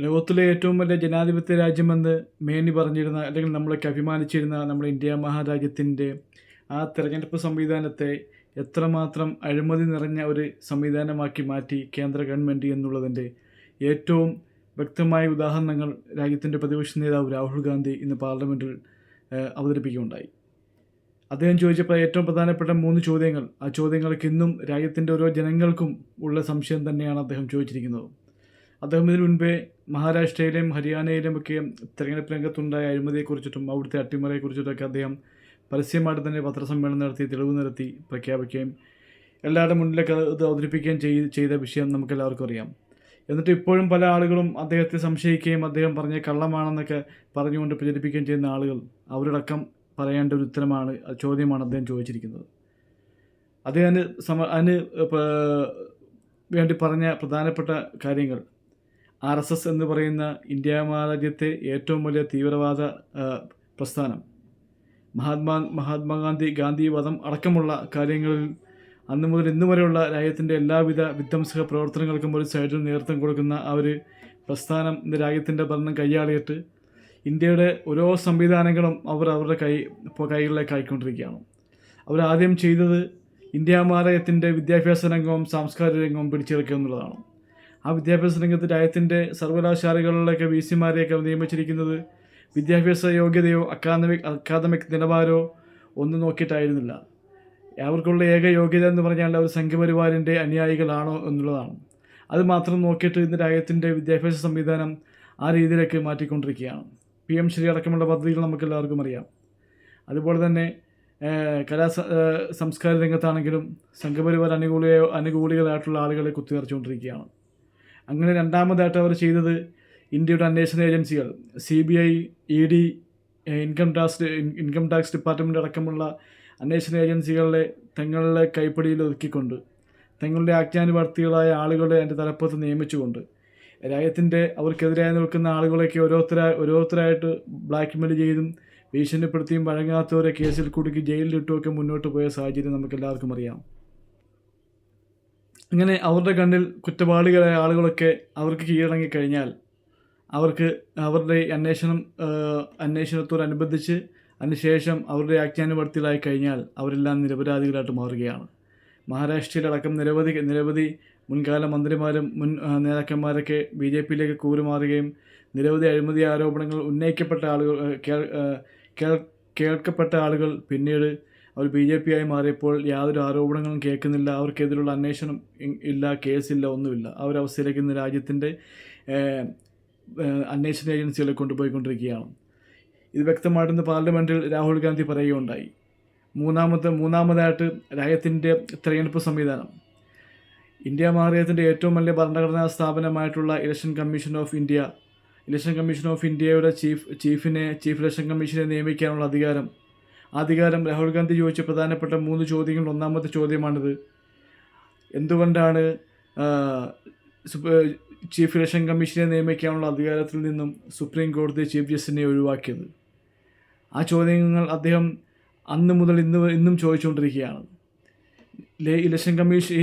ലോകത്തിലെ ഏറ്റവും വലിയ ജനാധിപത്യ രാജ്യമെന്ന് മേനി പറഞ്ഞിരുന്ന അല്ലെങ്കിൽ നമ്മളൊക്കെ അഭിമാനിച്ചിരുന്ന നമ്മുടെ ഇന്ത്യ മഹാരാജ്യത്തിൻ്റെ ആ തെരഞ്ഞെടുപ്പ് സംവിധാനത്തെ എത്രമാത്രം അഴിമതി നിറഞ്ഞ ഒരു സംവിധാനമാക്കി മാറ്റി കേന്ദ്ര ഗവൺമെൻറ് എന്നുള്ളതിൻ്റെ ഏറ്റവും വ്യക്തമായ ഉദാഹരണങ്ങൾ രാജ്യത്തിൻ്റെ പ്രതിപക്ഷ നേതാവ് രാഹുൽ ഗാന്ധി ഇന്ന് പാർലമെൻറ്റിൽ അവതരിപ്പിക്കുകയുണ്ടായി. അദ്ദേഹം ചോദിച്ചപ്പോൾ ഏറ്റവും പ്രധാനപ്പെട്ട 3 ചോദ്യങ്ങൾ, ആ ചോദ്യങ്ങൾക്ക് ഇന്നും രാജ്യത്തിൻ്റെ ഓരോ ജനങ്ങൾക്കും ഉള്ള സംശയം തന്നെയാണ് അദ്ദേഹം ചോദിച്ചിരിക്കുന്നത്. അദ്ദേഹം ഇതിനു മുൻപേ മഹാരാഷ്ട്രയിലെയും ഹരിയാനയിലുമൊക്കെ തെരഞ്ഞെടുപ്പ് രംഗത്തുണ്ടായ അഴിമതിയെക്കുറിച്ചിട്ടും അവിടുത്തെ അട്ടിമറിയെക്കുറിച്ചിട്ടൊക്കെ അദ്ദേഹം പരസ്യമായിട്ട് തന്നെ പത്രസമ്മേളനം നടത്തി തെളിവ് നിരത്തി പ്രഖ്യാപിക്കുകയും എല്ലാവരുടെ മുന്നിലൊക്കെ ഇത് അവതരിപ്പിക്കുകയും ചെയ്ത വിഷയം നമുക്കെല്ലാവർക്കും അറിയാം. എന്നിട്ട് ഇപ്പോഴും പല ആളുകളും അദ്ദേഹത്തെ സംശയിക്കുകയും അദ്ദേഹം പറഞ്ഞ കള്ളമാണെന്നൊക്കെ പറഞ്ഞുകൊണ്ട് പ്രചരിപ്പിക്കുകയും ചെയ്യുന്ന ആളുകൾ അവരടക്കം പറയേണ്ട ഒരു ചോദ്യമാണ് അദ്ദേഹം ചോദിച്ചിരിക്കുന്നത്. അദ്ദേഹം അതിന് വേണ്ടി പറഞ്ഞ പ്രധാനപ്പെട്ട കാര്യങ്ങൾ RSS എന്ന് പറയുന്ന ഇന്ത്യ മഹാരാജ്യത്തെ ഏറ്റവും വലിയ തീവ്രവാദ പ്രസ്ഥാനം, ഗാന്ധി വധം അടക്കമുള്ള കാര്യങ്ങളിൽ അന്ന് മുതൽ ഇന്ന് വരെയുള്ള രാജ്യത്തിൻ്റെ എല്ലാവിധ വിധ്വംസക പ്രവർത്തനങ്ങൾക്കും ഒരു സൈഡിൽ നേതൃത്വം കൊടുക്കുന്ന ആ ഒരു പ്രസ്ഥാനം ഇന്ന് രാജ്യത്തിൻ്റെ ഭരണം കൈയാളിയിട്ട് ഇന്ത്യയുടെ ഓരോ സംവിധാനങ്ങളും അവരുടെ കൈകളിലേക്ക് ആയിക്കൊണ്ടിരിക്കുകയാണ്. അവരാദ്യം ചെയ്തത് ഇന്ത്യ മഹാരാജ്യത്തിൻ്റെ വിദ്യാഭ്യാസ രംഗവും സാംസ്കാരിക രംഗവും പിടിച്ചെടുക്കുക എന്നുള്ളതാണ്. ആ വിദ്യാഭ്യാസ രംഗത്ത് രാജ്യത്തിൻ്റെ സർവകലാശാലകളിലൊക്കെ VC നിയമിച്ചിരിക്കുന്നത് വിദ്യാഭ്യാസ യോഗ്യതയോ അക്കാദമിക് നിലവാരമോ ഒന്നും നോക്കിയിട്ടായിരുന്നില്ല. അവർക്കുള്ള ഏക യോഗ്യത എന്ന് പറഞ്ഞാൽ അവർ സംഘപരിവാറിൻ്റെ അനുയായികളാണോ എന്നുള്ളതാണ്. അത് മാത്രം നോക്കിയിട്ട് ഇന്ന് രാജ്യത്തിൻ്റെ വിദ്യാഭ്യാസ സംവിധാനം ആ രീതിയിലേക്ക് മാറ്റിക്കൊണ്ടിരിക്കുകയാണ്. PM ശ്രീ അടക്കമുള്ള പദ്ധതികൾ നമുക്കെല്ലാവർക്കും അറിയാം. അതുപോലെ തന്നെ സംസ്കാര രംഗത്താണെങ്കിലും സംഘപരിവാർ അനുകൂലികളായിട്ടുള്ള ആളുകളെ കുത്തിനിറച്ചുകൊണ്ടിരിക്കുകയാണ്. അങ്ങനെ രണ്ടാമതായിട്ട് അവർ ചെയ്തത് ഇന്ത്യയുടെ അന്വേഷണ ഏജൻസികൾ CBI, ED, income tax department അടക്കമുള്ള അന്വേഷണ ഏജൻസികളെ തങ്ങളുടെ കൈപ്പിടിയിൽ ഒതുക്കിക്കൊണ്ട് തങ്ങളുടെ ആജ്ഞാനുവർത്തികളായ ആളുകളെ അതിൻ്റെ തലപ്പത്ത് നിയമിച്ചുകൊണ്ട് രാജ്യത്തിൻ്റെ അവർക്കെതിരായി നിൽക്കുന്ന ആളുകളൊക്കെ ഓരോരുത്തരായിട്ട് ബ്ലാക്ക്മെയിൽ ചെയ്തും ഭീഷണിപ്പെടുത്തിയും വഴങ്ങാത്തവരെ കേസിൽ കുടുക്കി ജയിലിലിട്ടുമൊക്കെ മുന്നോട്ട് പോയ സാഹചര്യം നമുക്കെല്ലാവർക്കും അറിയാം. ഇങ്ങനെ അവരുടെ കണ്ണിൽ കുറ്റവാളികളായ ആളുകളൊക്കെ അവർക്ക് കീഴടങ്ങിക്കഴിഞ്ഞാൽ അവർക്ക് അവരുടെ അന്വേഷണത്തോടനുബന്ധിച്ച് അതിനുശേഷം അവരുടെ ആജ്ഞാനുവർത്തികളായി കഴിഞ്ഞാൽ അവരെല്ലാം നിരപരാധികളായിട്ട് മാറുകയാണ്. മഹാരാഷ്ട്രയിലടക്കം നിരവധി മുൻകാല മന്ത്രിമാരും മുൻ നേതാക്കന്മാരൊക്കെ BJPയിലേക്ക് കൂറുമാറുകയും നിരവധി അഴിമതി ആരോപണങ്ങൾ ഉന്നയിക്കപ്പെട്ട ആളുകൾ കേൾക്കപ്പെട്ട ആളുകൾ പിന്നീട് അവർ BJPയായി മാറിയപ്പോൾ യാതൊരു ആരോപണങ്ങളും കേൾക്കുന്നില്ല, അവർക്കെതിരുള്ള അന്വേഷണം ഇല്ല, കേസില്ല, ഒന്നുമില്ല. ആ ഒരു അവസ്ഥയിലേക്ക് ഇന്ന് രാജ്യത്തിൻ്റെ അന്വേഷണ ഏജൻസികളെ കൊണ്ടുപോയിക്കൊണ്ടിരിക്കുകയാണ്. ഇത് വ്യക്തമായിട്ടൊന്ന് പാർലമെൻറ്റിൽ രാഹുൽ ഗാന്ധി പറയുകയുണ്ടായി. മൂന്നാമതായിട്ട് രാജ്യത്തിൻ്റെ തെരഞ്ഞെടുപ്പ് സംവിധാനം, ഇന്ത്യ മഹാരാജ്യത്തിൻ്റെ ഏറ്റവും വലിയ ഭരണഘടനാ സ്ഥാപനമായിട്ടുള്ള ഇലക്ഷൻ കമ്മീഷൻ ഓഫ് ഇന്ത്യയുടെ ചീഫ് ഇലക്ഷൻ കമ്മീഷനെ നിയമിക്കാനുള്ള അധികാരം രാഹുൽ ഗാന്ധി ചോദിച്ച പ്രധാനപ്പെട്ട 3 ചോദ്യങ്ങൾ. ഒന്നാമത്തെ ചോദ്യമാണിത്: എന്തുകൊണ്ടാണ് ചീഫ് ഇലക്ഷൻ കമ്മീഷനെ നിയമിക്കാനുള്ള അധികാരത്തിൽ നിന്നും സുപ്രീം കോടതി ചീഫ് ജസ്റ്റിസിനെ ഒഴിവാക്കിയത്? ആ ചോദ്യങ്ങൾ അദ്ദേഹം അന്ന് മുതൽ ഇന്നും ചോദിച്ചുകൊണ്ടിരിക്കുകയാണ്. ഇലക്ഷൻ കമ്മീഷൻ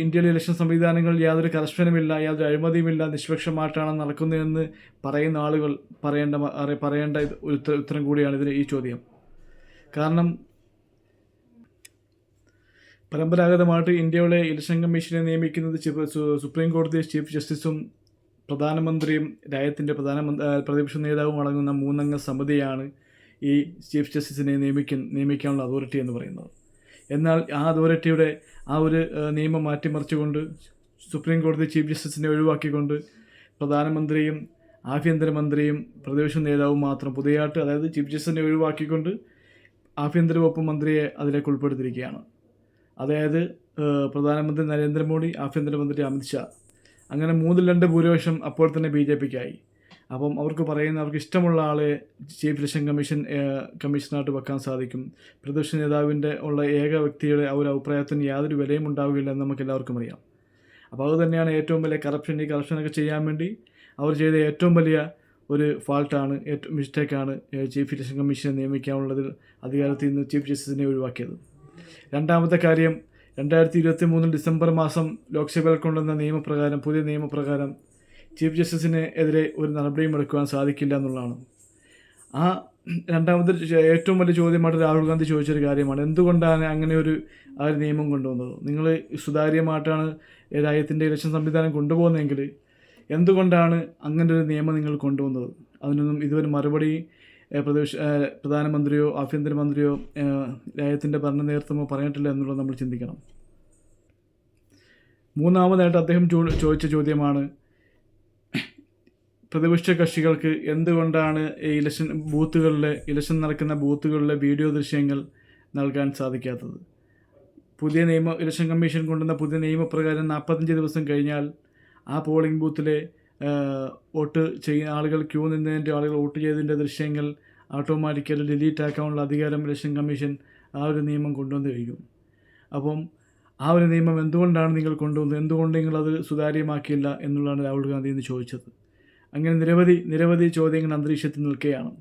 ഇന്ത്യയിലെ ഇലക്ഷൻ സംവിധാനങ്ങളിൽ യാതൊരു കറപ്ഷനുമില്ല, യാതൊരു അഴിമതിയുമില്ല, നിഷ്പക്ഷമായിട്ടാണ് നടക്കുന്നതെന്ന് പറയുന്ന ആളുകൾ പറയേണ്ട ഉത്തരം കൂടിയാണ് ഈ ചോദ്യം. കാരണം പരമ്പരാഗതമായിട്ട് ഇന്ത്യയുടെ ഇലക്ഷൻ കമ്മീഷനെ നിയമിക്കുന്നത് സുപ്രീം കോടതി ചീഫ് ജസ്റ്റിസും പ്രധാനമന്ത്രിയും രാജ്യത്തിൻ്റെ പ്രതിപക്ഷ നേതാവും അടങ്ങുന്ന 3 അംഗ സമിതിയാണ് ഈ ചീഫ് ജസ്റ്റിസിനെ നിയമിക്കാനുള്ള അതോറിറ്റി എന്ന് പറയുന്നത്. എന്നാൽ ആ അതോറിറ്റിയുടെ ആ ഒരു നിയമം മാറ്റിമറിച്ചുകൊണ്ട് സുപ്രീം കോടതി ചീഫ് ജസ്റ്റിസിനെ ഒഴിവാക്കിക്കൊണ്ട് പ്രധാനമന്ത്രിയും ആഭ്യന്തരമന്ത്രിയും പ്രതിപക്ഷ നേതാവും മാത്രം പുതിയതായിട്ട്, അതായത് ചീഫ് ജസ്റ്റിസിനെ ഒഴിവാക്കിക്കൊണ്ട് ആഭ്യന്തര വകുപ്പ് മന്ത്രിയെ അതിലേക്ക് ഉൾപ്പെടുത്തിയിരിക്കുകയാണ്. അതായത് പ്രധാനമന്ത്രി നരേന്ദ്രമോദി, ആഭ്യന്തരമന്ത്രി അമിത്ഷാ. അങ്ങനെ 3-2 ഭൂരിപക്ഷം അപ്പോൾ തന്നെ BJPക്കായി. അപ്പം അവർക്ക് ഇഷ്ടമുള്ള ആളെ ചീഫ് ഇലക്ഷൻ കമ്മീഷനായിട്ട് വെക്കാൻ സാധിക്കും. പ്രതിപക്ഷ നേതാവിൻ്റെ ഉള്ള ഏക വ്യക്തിയുടെ ആ ഒരു അഭിപ്രായത്തിന് യാതൊരു വിലയും ഉണ്ടാവുകയില്ല എന്ന് നമുക്ക് എല്ലാവർക്കും അറിയാം. അപ്പോൾ അത് തന്നെയാണ് ഏറ്റവും വലിയ ഈ കറപ്ഷനൊക്കെ ചെയ്യാൻ വേണ്ടി അവർ ചെയ്ത ഏറ്റവും വലിയ ഒരു മിസ്റ്റേക്കാണ് ചീഫ് ഇലക്ഷൻ കമ്മീഷനെ നിയമിക്കാനുള്ളതിൽ അധികാരത്തിൽ നിന്ന് ചീഫ് ജസ്റ്റിസിനെ ഒഴിവാക്കിയത്. രണ്ടാമത്തെ കാര്യം, 2023 ഡിസംബർ മാസം ലോക്സഭയിൽ കൊണ്ടുവന്ന പുതിയ നിയമപ്രകാരം ചീഫ് ജസ്റ്റിസിന് എതിരെ ഒരു നടപടിയും എടുക്കുവാൻ സാധിക്കില്ല എന്നുള്ളതാണ്. ആ രണ്ടാമത്തെ ഏറ്റവും വലിയ ചോദ്യമായിട്ട് രാഹുൽ ഗാന്ധി ചോദിച്ചൊരു കാര്യമാണ്, എന്തുകൊണ്ടാണ് അങ്ങനെ ഒരു നിയമം കൊണ്ടുവന്നത്? നിങ്ങൾ സുതാര്യമായിട്ടാണ് രാജ്യത്തിൻ്റെ ഇലക്ഷൻ സംവിധാനം കൊണ്ടുപോകുന്നതെങ്കിൽ എന്തുകൊണ്ടാണ് അങ്ങനെ ഒരു നിയമം നിങ്ങൾ കൊണ്ടുവന്നത്? അതിനൊന്നും ഇതുവരെ മറുപടി പ്രധാനമന്ത്രിയോ ആഭ്യന്തരമന്ത്രിയോ രാജ്യത്തിൻ്റെ ഭരണ നേതൃത്വമോ പറഞ്ഞിട്ടില്ല എന്നുള്ളത് നമ്മൾ ചിന്തിക്കണം. മൂന്നാമതായിട്ട് അദ്ദേഹം ചോദിച്ച ചോദ്യമാണ്, പ്രതിപക്ഷ കക്ഷികൾക്ക് എന്തുകൊണ്ടാണ് ഈ ഇലക്ഷൻ നടക്കുന്ന ബൂത്തുകളിലെ വീഡിയോ ദൃശ്യങ്ങൾ നൽകാൻ സാധിക്കാത്തത്? ഇലക്ഷൻ കമ്മീഷൻ കൊണ്ടുവന്ന പുതിയ നിയമപ്രകാരം 45 ദിവസം കഴിഞ്ഞാൽ ആ പോളിംഗ് ബൂത്തിലെ വോട്ട് ചെയ്യുന്ന ആളുകൾ, ക്യൂ നിന്നതിൻ്റെ ആളുകൾ വോട്ട് ചെയ്തതിൻ്റെ ദൃശ്യങ്ങൾ ഓട്ടോമാറ്റിക്കലി ഡിലീറ്റ് ആക്കാനുള്ള അധികാരം ഇലക്ഷൻ കമ്മീഷൻ ആ ഒരു നിയമം കൊണ്ടുവന്ന് കഴിയും. അപ്പം ആ ഒരു നിയമം എന്തുകൊണ്ടാണ് നിങ്ങൾ കൊണ്ടുവന്നത്? എന്തുകൊണ്ട് നിങ്ങളത് സുതാര്യമാക്കിയില്ല എന്നുള്ളതാണ് രാഹുൽ ഗാന്ധി എന്ന് ചോദിച്ചത്. അങ്ങനെ നിരവധി ചോദ്യങ്ങൾ അന്തരീക്ഷത്തിൽ നിൽക്കുകയാണ്.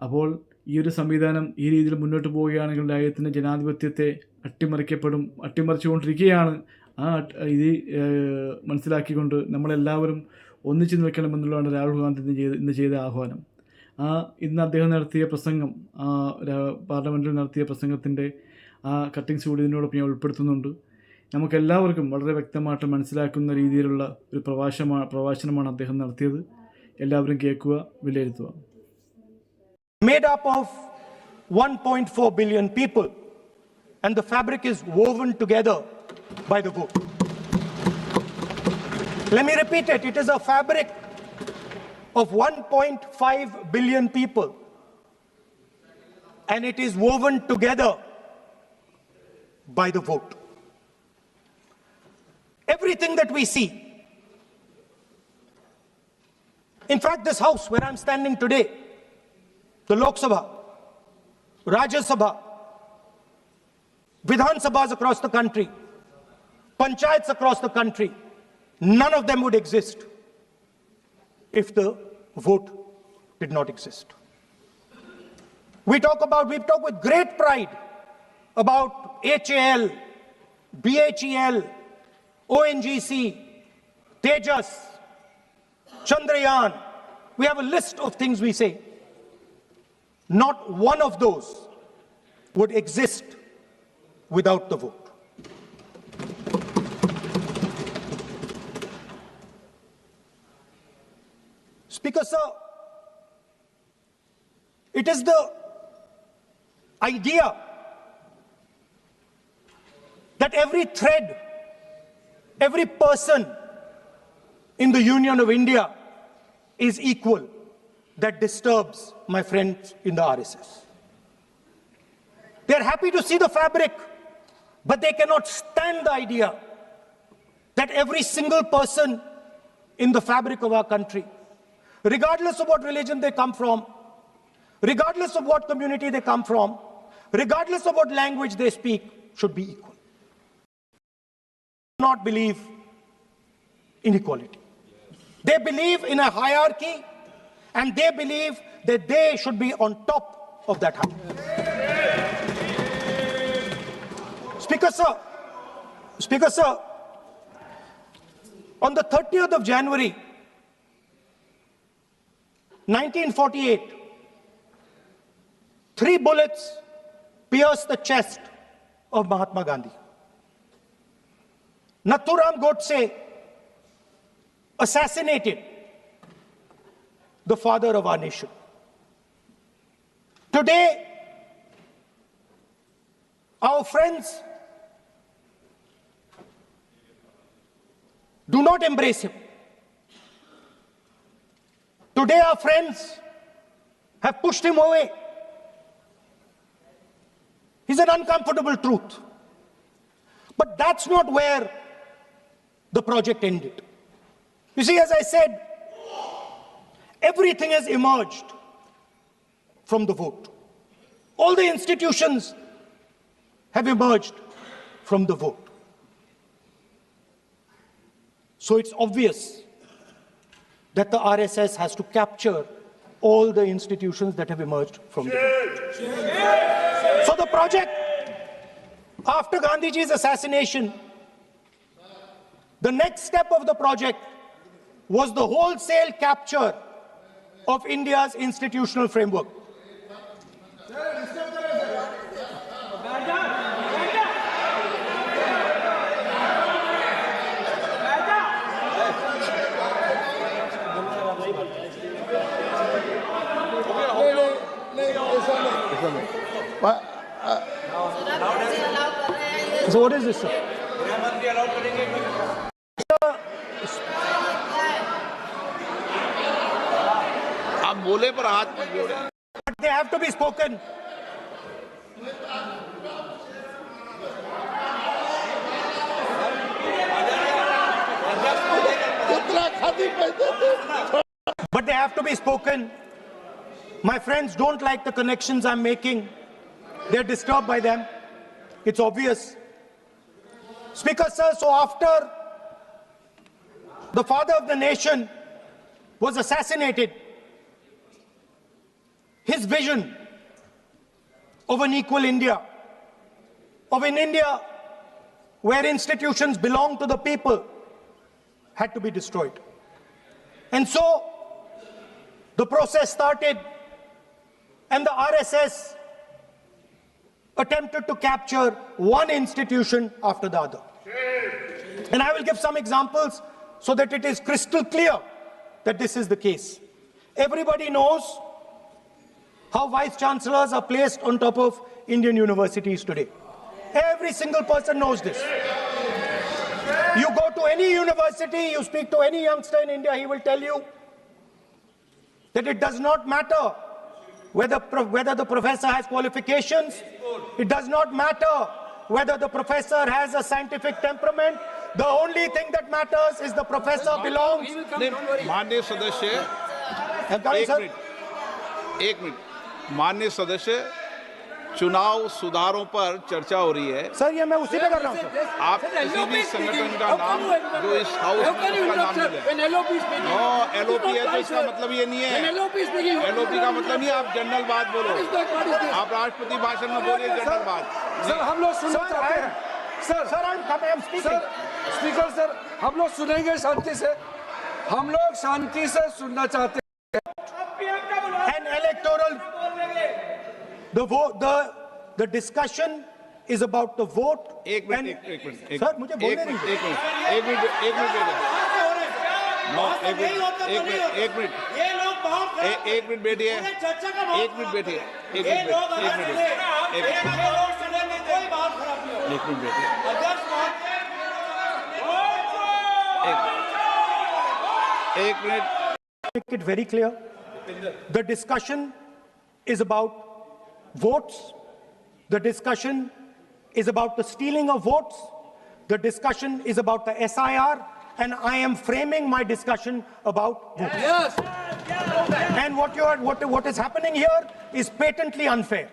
അപ്പോൾ ഈ ഒരു സംവിധാനം ഈ രീതിയിൽ മുന്നോട്ട് പോവുകയാണെങ്കിൽ രാജ്യത്തിൻ്റെ ജനാധിപത്യത്തെ അട്ടിമറിച്ചുകൊണ്ടിരിക്കുകയാണ്. ഇത് മനസ്സിലാക്കിക്കൊണ്ട് നമ്മളെല്ലാവരും ഒന്നിച്ചു നിൽക്കണമെന്നുള്ളതാണ് രാഹുൽ ഗാന്ധി ഇന്ന് ചെയ്ത ആഹ്വാനം. ഇന്ന് അദ്ദേഹം നടത്തിയ പ്രസംഗം, പാർലമെൻറ്റിൽ നടത്തിയ പ്രസംഗത്തിൻ്റെ കട്ടിങ്സ് കൂടി ഇതിനോടൊപ്പം ഞാൻ ഉൾപ്പെടുത്തുന്നുണ്ട്. നമുക്കെല്ലാവർക്കും വളരെ വ്യക്തമായിട്ട് മനസ്സിലാക്കുന്ന രീതിയിലുള്ള ഒരു പ്രഭാഷണമാണ് അദ്ദേഹം നടത്തിയത്. എല്ലാവരും കേൾക്കുക, വിലയിരുത്തുക. Made up of 1.4 billion people, and the fabric is woven together by the vote. Let me repeat it. It is a fabric of 1.5 billion people, and it is woven together by the vote. Everything that we see, in fact, this house where I'm standing today, the Lok Sabha, Rajya Sabha, Vidhan Sabhas across the country, Panchayats across the country, none of them would exist if the vote did not exist. We talk with great pride about HAL, BHEL, ONGC, Tejas, Chandrayaan. We have a list of things we say. Not one of those would exist without the vote. Speaker Sir, it is the idea that every thread, every person in the Union of India is equal that disturbs my friends in the RSS. They are happy to see the fabric, but they cannot stand the idea that every single person in the fabric of our country, regardless of what religion they come from, regardless of what community they come from, regardless of what language they speak, should be equal. Not believe in equality. They believe in a hierarchy, and they believe that they should be on top of that hierarchy. Speaker Sir, on the 30th of January 1948, 3 bullets pierced the chest of Mahatma Gandhi. Nathuram Godse assassinated the father of our nation. Today, our friends do not embrace him. Today, our friends have pushed him away. He's an uncomfortable truth. But that's not where the project ended. You see, as I said, everything has emerged from the vote. All the institutions have emerged from the vote. So it's obvious that the RSS has to capture all the institutions that have emerged from the vote. So the project, after Gandhiji's assassination, the next step of the project was the wholesale capture of India's institutional framework. So what is this, sir? आप बोले पर हाथ मत जोड़े। But they have to be spoken. But they have to be spoken. My friends don't like the connections I'm making. They're disturbed by them. It's obvious. Speaker, sir, so after the father of the nation was assassinated, his vision of an equal India, of an India where institutions belong to the people, had to be destroyed. And so the process started, and the RSS attempted to capture one institution after the other. And I will give some examples so that it is crystal clear that this is the case. Everybody knows how vice chancellors are placed on top of Indian universities today. Every single person knows this. You go to any university, you speak to any youngster in India, he will tell you that it does not matter whether the professor has qualifications, it does not matter whether the professor has a scientific temperament. The only thing that matters is the professor belongs. माननीय सदस्य एक minute माननीय सदस्य चुनाव सुधारों पर चर्चा हो रही है। सर ये मैं उसी पे कर रहा हूँ सर। आप किसी भी संगठन का नाम जो इस हाउस में उसका नाम मिले। नो एलओपी है तो इसका मतलब ये नहीं है। एलओपी का मतलब नहीं है, आप जनरल बात बोलो। आप राष्ट्रपति भाषण में बोलिए जनरल बात। सर हम लोग सुनना चाहते हैं। सर स्पीकर सर हम लोग सुनेंगे शांति से। हम लोग शांति से सुनना चाहते हैं। An electoral, the discussion is about the vote. एक मिनट सर मुझे बोलने दीजिए। एक मिनट बैठिए। Make it very clear. The discussion is about votes. The discussion is about the stealing of votes. The discussion is about the SIR, and I am framing my discussion about votes. Yes. And what is happening here is patently unfair.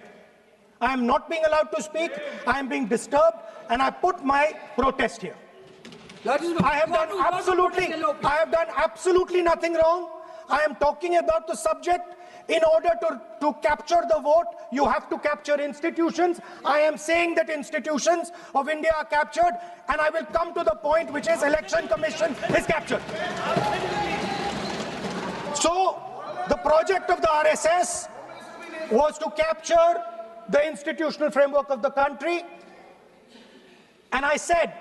I am not being allowed to speak. I am being disturbed, and I put my protest here. I have done absolutely nothing wrong. I am talking about the subject. In order to capture the vote, you have to capture institutions. I am saying that institutions of India are captured, and I will come to the point, which is Election Commission is captured. So the project of the RSS was to capture the institutional framework of the country, and I said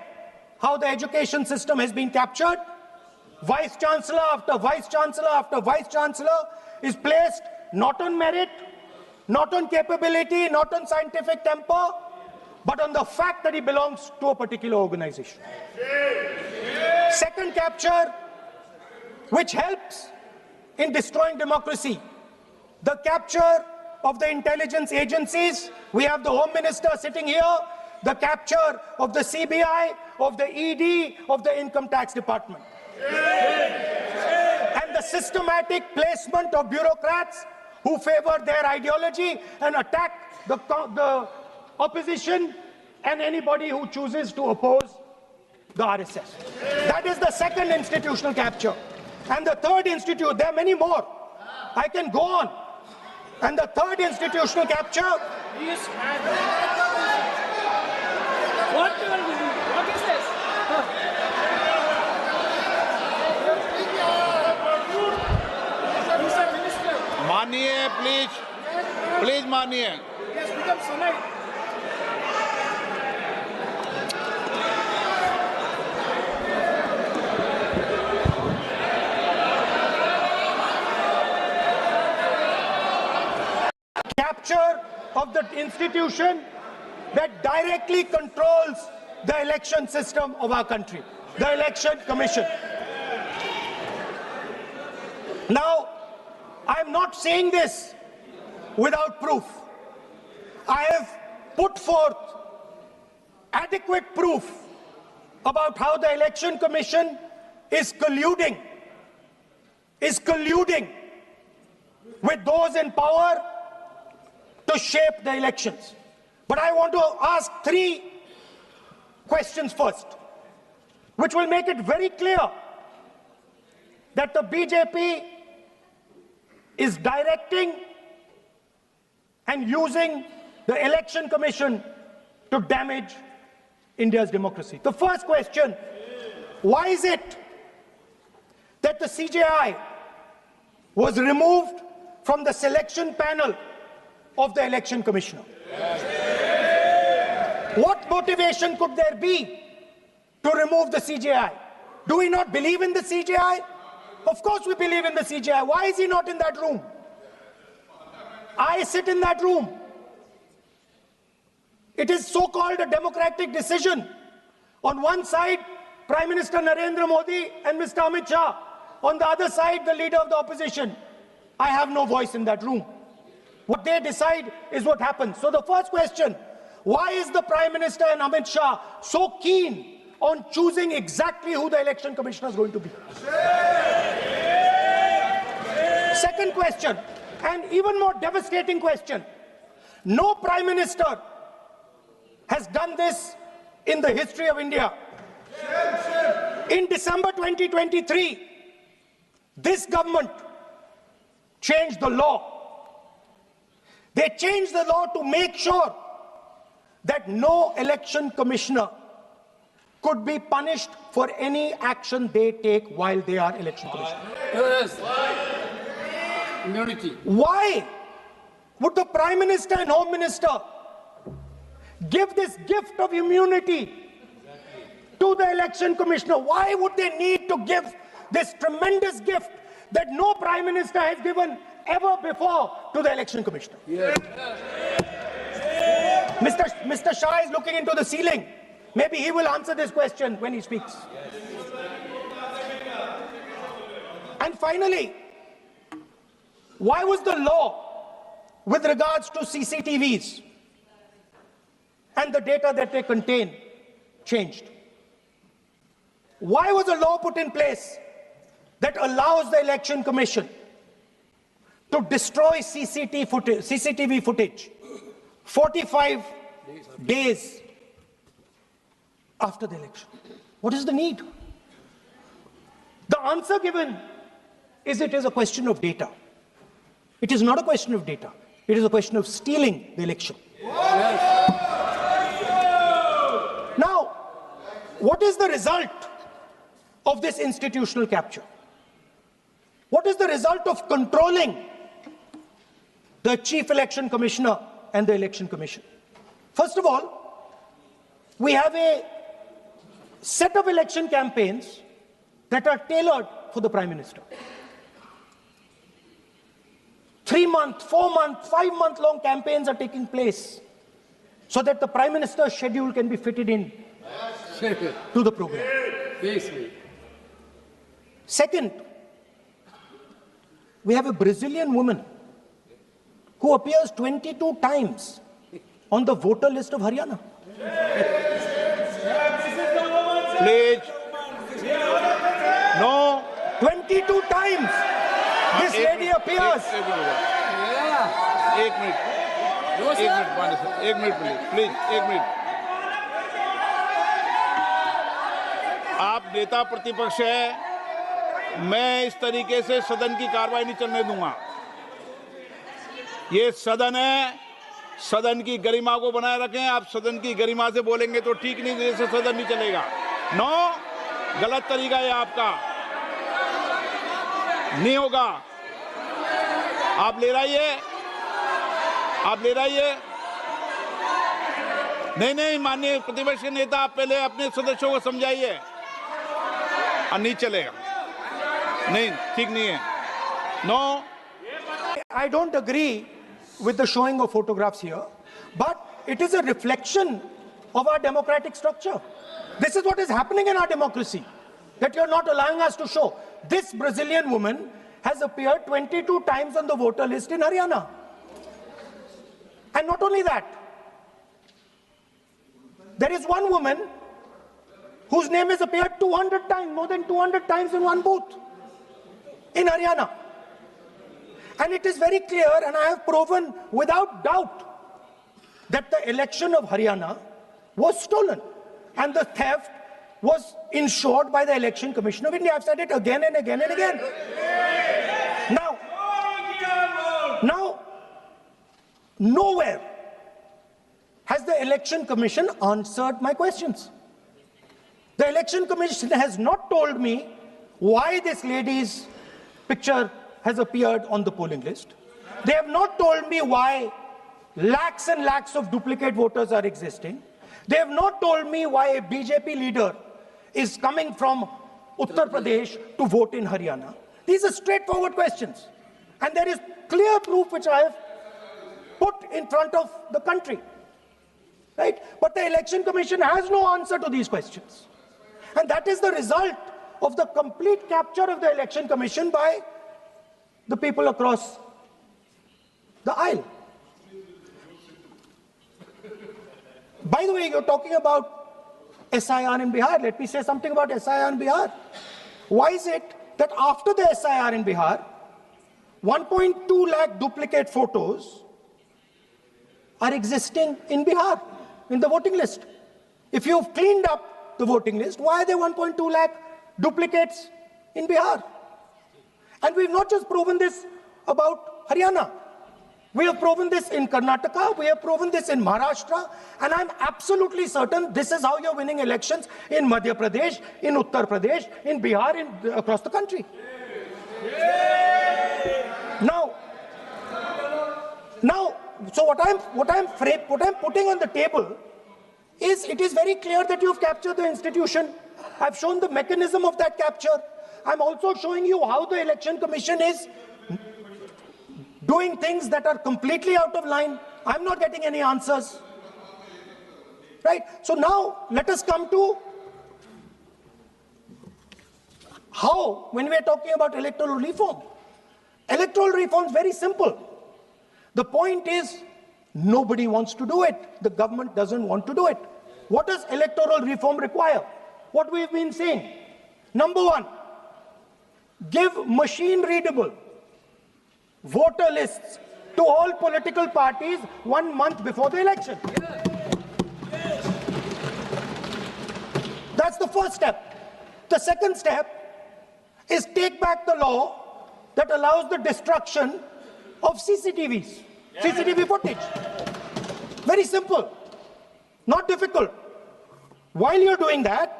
how the education system has been captured. Vice Chancellor after Vice Chancellor after Vice Chancellor is placed not on merit, not on capability, not on scientific temper, but on the fact that he belongs to a particular organization. Second capture, which helps in destroying democracy, the capture of the intelligence agencies. We have the Home Minister sitting here, the capture of the CBI, of the ED, of the Income Tax Department. And the systematic placement of bureaucrats who favor their ideology and attack the opposition and anybody who chooses to oppose the RSS. That is the second institutional capture. And the third there are many more. I can go on. And the third institutional capture. What is this? Please please मानिए। Yes, become Sunday. Capture of the institution that directly controls the election system of our country, the Election Commission. Now, I'm not saying this without proof. I have put forth adequate proof about how the Election Commission is colluding with those in power to shape the elections. But I want to ask 3 questions first, which will make it very clear that the BJP is directing and using the Election Commission to damage India's democracy. The first question, why is it that the CJI was removed from the selection panel of the Election Commissioner? What motivation could there be to remove the CJI? Do we not believe in the CJI? Of course we believe in the CJI. Why is he not in that room? I sit in that room. It is so-called a democratic decision. On one side, Prime Minister Narendra Modi and Mr. Amit Shah. On the other side, the leader of the opposition. I have no voice in that room. What they decide is what happens. So the first question, why is the Prime Minister and Amit Shah so keen on choosing exactly who the Election Commissioner is going to be? Second question, and even more devastating question. No Prime Minister has done this in the history of India. In December 2023, this government changed the law. They changed the law to make sure that no election commissioner could be punished for any action they take while they are election commissioner. Yes. Immunity. Why would the Prime Minister and Home Minister give this gift of immunity to the election commissioner? Why would they need to give this tremendous gift that no Prime Minister has given ever before to the election commissioner? Yes. Mr. Shah is looking into the ceiling. Maybe he will answer this question when he speaks. And finally, why was the law with regards to CCTVs and the data that they contain changed? Why was a law put in place that allows the Election Commission to destroy CCTV footage 45 days after the election? What is the need? The answer given is it is a question of data. It is not a question of data. It is a question of stealing the election. Now, what is the result of this institutional capture? What is the result of controlling the Chief Election Commissioner and the Election Commission? First of all, we have a set of election campaigns that are tailored for the Prime Minister. 3-month, 4-month, 5-month long campaigns are taking place so that the Prime Minister's schedule can be fitted in to the program. Second, we have a Brazilian woman who appears 22 times on the voter list of Haryana. Please. No. 22 times this lady appears. एक minute please एक minute. आप नेता प्रतिपक्ष है, मैं इस तरीके से सदन की कार्रवाई नहीं चलने दूंगा। ये सदन है, सदन की गरिमा को बनाए रखें। आप सदन की गरिमा से बोलेंगे तो ठीक नहीं, जैसे सदन नहीं चलेगा। नो, गलत तरीका है आपका, नहीं होगा। आप ले रहिए। आप ले रहिए। नहीं माननीय प्रतिपक्ष के नेता, आप पहले अपने सदस्यों को समझाइए। नहीं चलेगा, नहीं, ठीक नहीं है। No. I don't agree with the showing of photographs here, but it is a reflection of our democratic structure. This is what is happening in our democracy, that you're not allowing us to show. This Brazilian woman has appeared 22 times on the voter list in Haryana. And not only that, there is one woman whose name has appeared 200 times, more than 200 times in one booth in Haryana. And it is very clear, and I have proven without doubt, that the election of Haryana was stolen. And the theft was ensured by the Election Commission of India. I've said it again and again and again. Now, nowhere has the Election Commission answered my questions. The Election Commission has not told me why this lady's picture has appeared on the polling list. They have not told me why lakhs and lakhs of duplicate voters are existing. They have not told me why a BJP leader is coming from Uttar Pradesh to vote in Haryana. These are straightforward questions. And there is clear proof which I have put in front of the country. Right? But the Election Commission has no answer to these questions. And that is the result of the complete capture of the Election Commission by the people across the aisle. By the way, you're talking about SIR in Bihar. Let me say something about SIR in Bihar. Why is it that after the SIR in Bihar, 1.2 lakh duplicate photos are existing in Bihar, in the voting list? If you've cleaned up the voting list, why are there 1.2 lakh duplicates in Bihar? And we've not just proven this about Haryana. We have proven this in Karnataka, we have proven this in Maharashtra, and I'm absolutely certain this is how you're winning elections in Madhya Pradesh, in Uttar Pradesh, in Bihar, across the country. Now, so what I'm putting on the table is, it is very clear that you've captured the institution. I've shown the mechanism of that capture. I'm also showing you how the Election Commission is doing things that are completely out of line. I'm not getting any answers. Right? So now, let us come to how, when we're talking about electoral reform. Electoral reform is very simple. The point is, nobody wants to do it. The government doesn't want to do it. What does electoral reform require? What we've been saying. Number one, give machine-readable voter lists to all political parties 1 month before the election. That's the first step. The second step is take back the law that allows the destruction of CCTVs, CCTV footage. Very simple, not difficult. While you're doing that,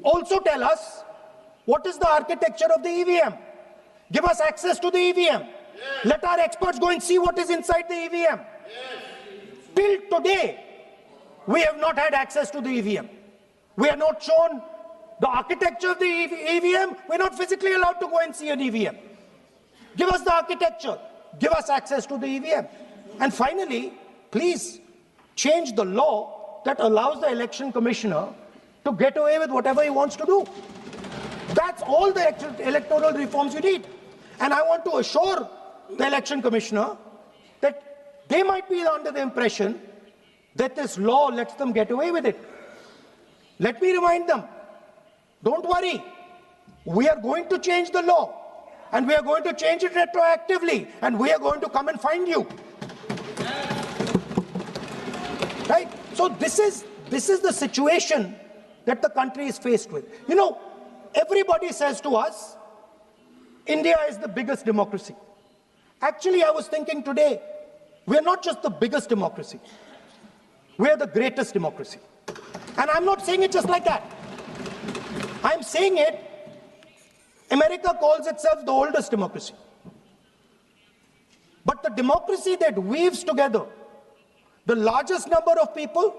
also tell us what is the architecture of the EVM. Give us access to the EVM. Let our experts go and see what is inside the EVM. Till today, we have not had access to the EVM. We are not shown the architecture of the EVM. We're not physically allowed to go and see an EVM. Give us the architecture. Give us access to the EVM. And finally, please change the law that allows the election commissioner to get away with whatever he wants to do. That's all the electoral reforms you need. And I want to assure the election commissioner that they might be under the impression that this law lets them get away with it. Let me remind them, don't worry, we are going to change the law, and we are going to change it retroactively, and we are going to come and find you. Right? So this is the situation that the country is faced with. You know, everybody says to us, India is the biggest democracy. Actually, I was thinking today, we are not just the biggest democracy, we are the greatest democracy. And I'm not saying it just like that. I'm saying it, America calls itself the oldest democracy. But the democracy that weaves together the largest number of people,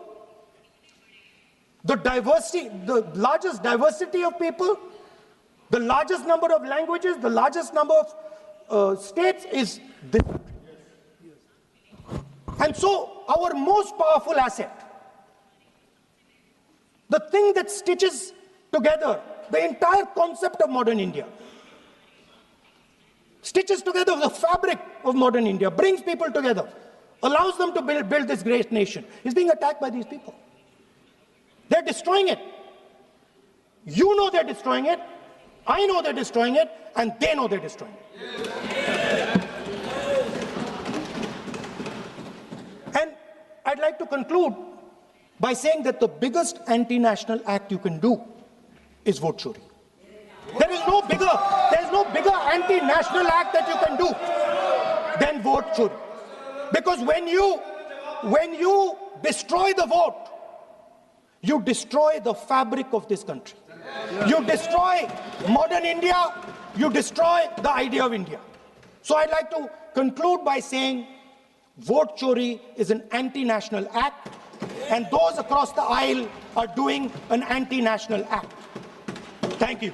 the largest diversity of people, the largest number of languages, the largest number of states is this. And so our most powerful asset, the thing that stitches together the entire concept of modern India, stitches together the fabric of modern India, brings people together, allows them to build this great nation, is being attacked by these people. They're destroying it. You know they're destroying it. I know they're destroying it, and they know they're destroying it. And I'd like to conclude by saying that the biggest anti-national act you can do is vote chori. There is no bigger anti-national act that you can do than vote chori. Because when you destroy the vote, you destroy the fabric of this country. You destroy modern India, you destroy the idea of India. So I'd like to conclude by saying vote chori is an anti-national act, and those across the aisle are doing an anti-national act. Thank you.